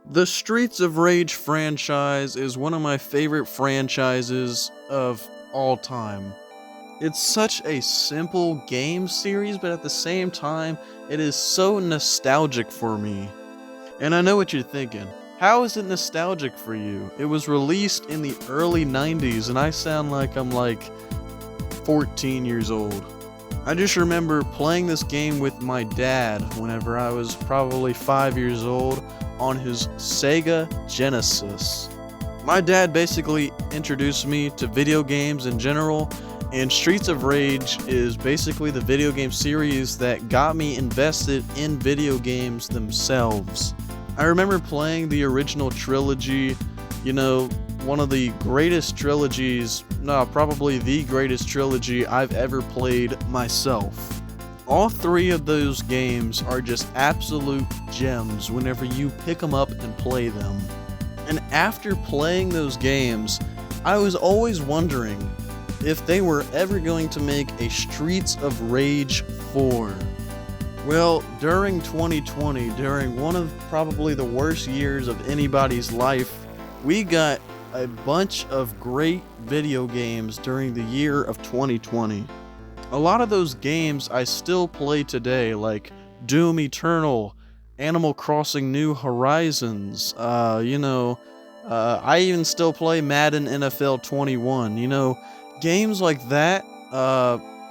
The Streets of Rage franchise is one of my favorite franchises of all time. It's such a simple game series, but at the same time, it is so nostalgic for me. And I know what you're thinking. How is it nostalgic for you? It was released in the early 90s, and I sound like I'm like 14 years old. I just remember playing this game with my dad whenever I was probably 5 years old on his Sega Genesis. My dad basically introduced me to video games in general, and Streets of Rage is basically the video game series that got me invested in video games themselves. I remember playing the original trilogy, one of the greatest trilogies, no, probably the greatest trilogy I've ever played myself. All three of those games are just absolute gems whenever you pick them up and play them. And after playing those games, I was always wondering if they were ever going to make a Streets of Rage 4. Well, during 2020, during one of probably the worst years of anybody's life, we got a bunch of great video games during the year of 2020. A lot of those games I still play today, like Doom Eternal, Animal Crossing New Horizons, I even still play Madden NFL 21. Games like that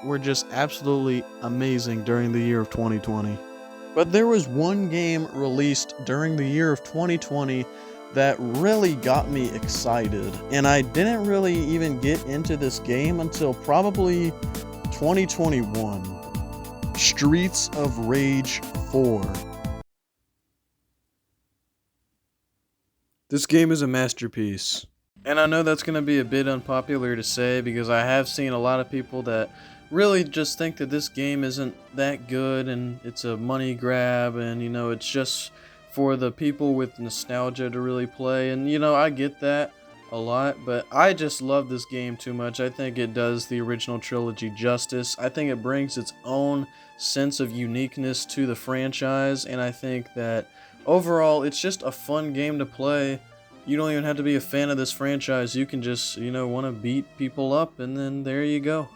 were just absolutely amazing during the year of 2020. But there was one game released during the year of 2020 that really got me excited, and I didn't really even get into this game until probably 2021. Streets of Rage 4. This game is a masterpiece. And I know that's going to be a bit unpopular to say because I have seen a lot of people that really just think that this game isn't that good and it's a money grab and, it's just for the people with nostalgia to really play. And, I get that a lot, but I just love this game too much. I think it does the original trilogy justice. I think it brings its own sense of uniqueness to the franchise, and I think that overall it's just a fun game to play. You don't even have to be a fan of this franchise. You can just, want to beat people up, and then there you go.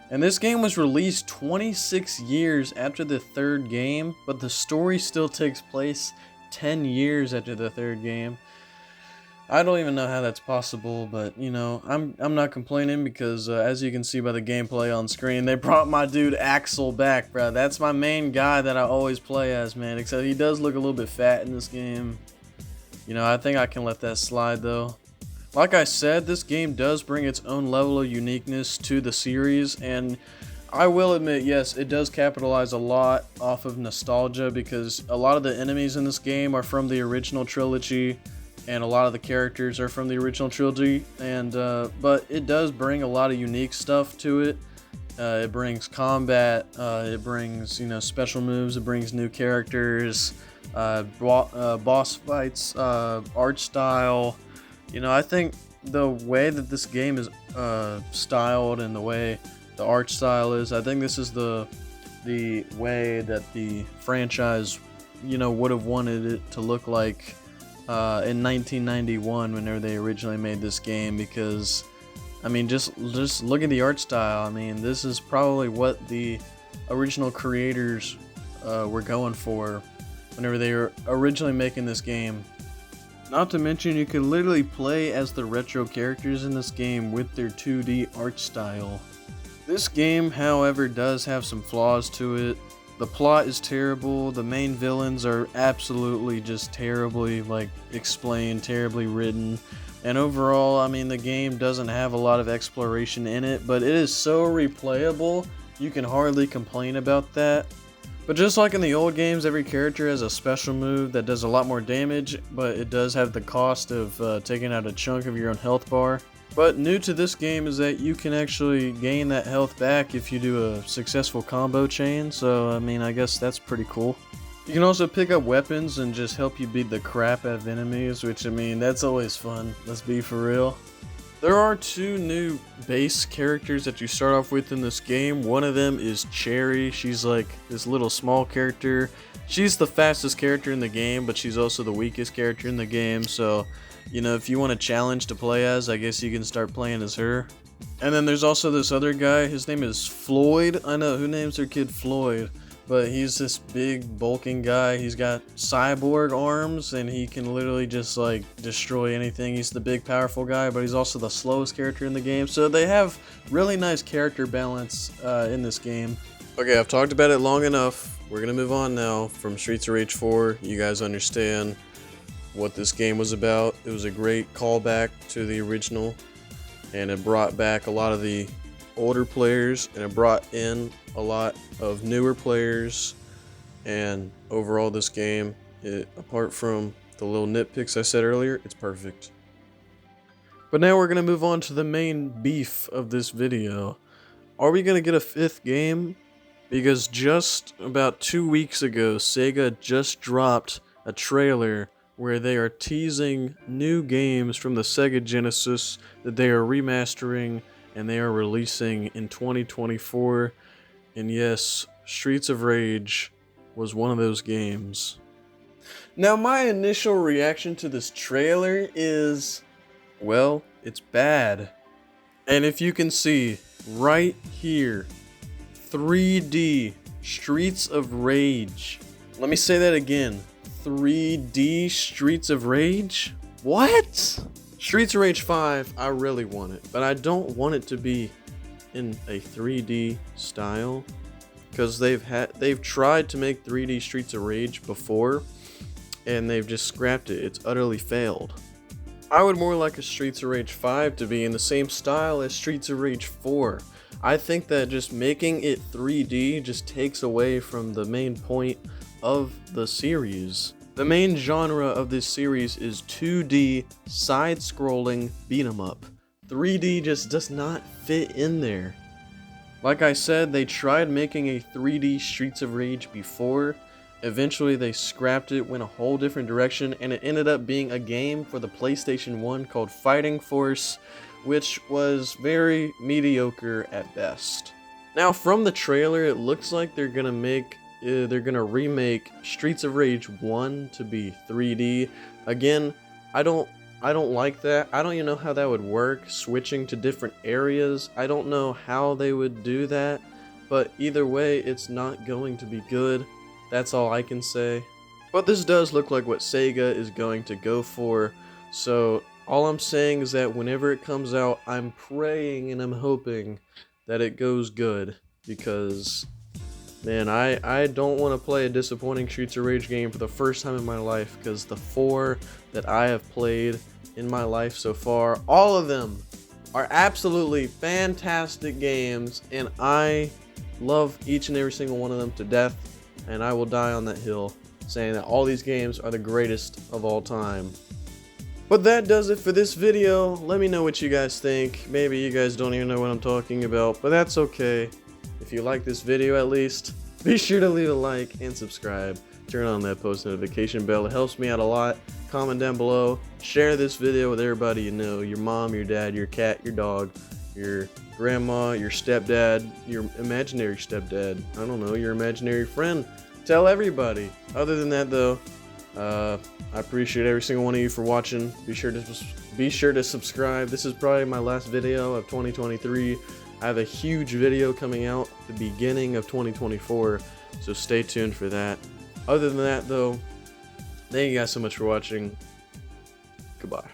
And this game was released 26 years after the third game, but the story still takes place 10 years after the third game. I don't even know how that's possible, but, I'm not complaining because, as you can see by the gameplay on screen, they brought my dude Axel back, bro. That's my main guy that I always play as, man, except he does look a little bit fat in this game. I think I can let that slide, though. Like I said, this game does bring its own level of uniqueness to the series, and I will admit, yes, it does capitalize a lot off of nostalgia because a lot of the enemies in this game are from the original trilogy, and a lot of the characters are from the original trilogy, and but it does bring a lot of unique stuff to it. It brings combat, it brings, special moves, it brings new characters, boss fights, art style. I think the way that this game is styled and the way the art style is, I think this is the way that the franchise, would have wanted it to look like in 1991 whenever they originally made this game, because just look at the art style. This is probably what the original creators were going for whenever they were originally making this game. Not to mention, you can literally play as the retro characters in this game with their 2D art style. This game, however, does have some flaws to it. The plot is terrible, the main villains are absolutely just terribly explained, terribly written, and overall, the game doesn't have a lot of exploration in it, but it is so replayable, you can hardly complain about that. But just like in the old games, every character has a special move that does a lot more damage, but it does have the cost of taking out a chunk of your own health bar. But new to this game is that you can actually gain that health back if you do a successful combo chain, so I guess that's pretty cool. You can also pick up weapons and just help you beat the crap out of enemies, which that's always fun, let's be for real. There are two new base characters that you start off with in this game. One of them is Cherry. She's like this little small character. She's the fastest character in the game, but she's also the weakest character in the game. So, you know, if you want a challenge to play as, I guess you can start playing as her. And then there's also this other guy. His name is Floyd. I know, who names their kid Floyd? But he's this big, bulking guy. He's got cyborg arms, and he can literally just, like, destroy anything. He's the big, powerful guy, but he's also the slowest character in the game. So they have really nice character balance in this game. Okay, I've talked about it long enough. We're gonna move on now from Streets of Rage 4. You guys understand what this game was about. It was a great callback to the original, and it brought back a lot of the older players, and it brought in a lot of newer players. And overall, this game, apart from the little nitpicks I said earlier, it's perfect. But now we're gonna move on to the main beef of this video. Are we gonna get a 5th game? Because just about 2 weeks ago, Sega just dropped a trailer where they are teasing new games from the Sega Genesis that they are remastering and they are releasing in 2024. And yes, Streets of Rage was one of those games. Now, my initial reaction to this trailer is, well, it's bad. And if you can see right here, 3D Streets of Rage. Let me say that again. 3D Streets of Rage? What? Streets of Rage 5, I really want it, but I don't want it to be in a 3D style, because they've tried to make 3D Streets of Rage before, and they've just scrapped it. It's utterly failed. I would more like a Streets of Rage 5 to be in the same style as Streets of Rage 4. I think that just making it 3D just takes away from the main point of the series. The main genre of this series is 2D side-scrolling beat-em-up. 3D just does not fit in there. Like I said, they tried making a 3D Streets of Rage before. Eventually they scrapped it, went a whole different direction, and it ended up being a game for the PlayStation 1 called Fighting Force, which was very mediocre at best. Now, from the trailer, it looks like they're gonna remake Streets of Rage 1 to be 3D. Again, I don't like that. I don't even know how that would work, switching to different areas. I don't know how they would do that, but either way, it's not going to be good. That's all I can say. But this does look like what Sega is going to go for, so all I'm saying is that whenever it comes out, I'm praying and I'm hoping that it goes good, because man, I don't want to play a disappointing Streets of Rage game for the first time in my life, because the 4 that I have played in my life so far, all of them are absolutely fantastic games, and I love each and every single one of them to death, and I will die on that hill saying that all these games are the greatest of all time. But that does it for this video. Let me know what you guys think. Maybe you guys don't even know what I'm talking about, but that's okay. If you like this video at least, be sure to leave a like and subscribe. Turn on that post notification bell. It helps me out a lot. Comment down below. Share this video with everybody you know. Your mom, your dad, your cat, your dog, your grandma, your stepdad, your imaginary stepdad. I don't know, your imaginary friend. Tell everybody. Other than that though, I appreciate every single one of you for watching. Be sure to subscribe. This is probably my last video of 2023. I have a huge video coming out at the beginning of 2024, so stay tuned for that. Other than that though, thank you guys so much for watching. Goodbye.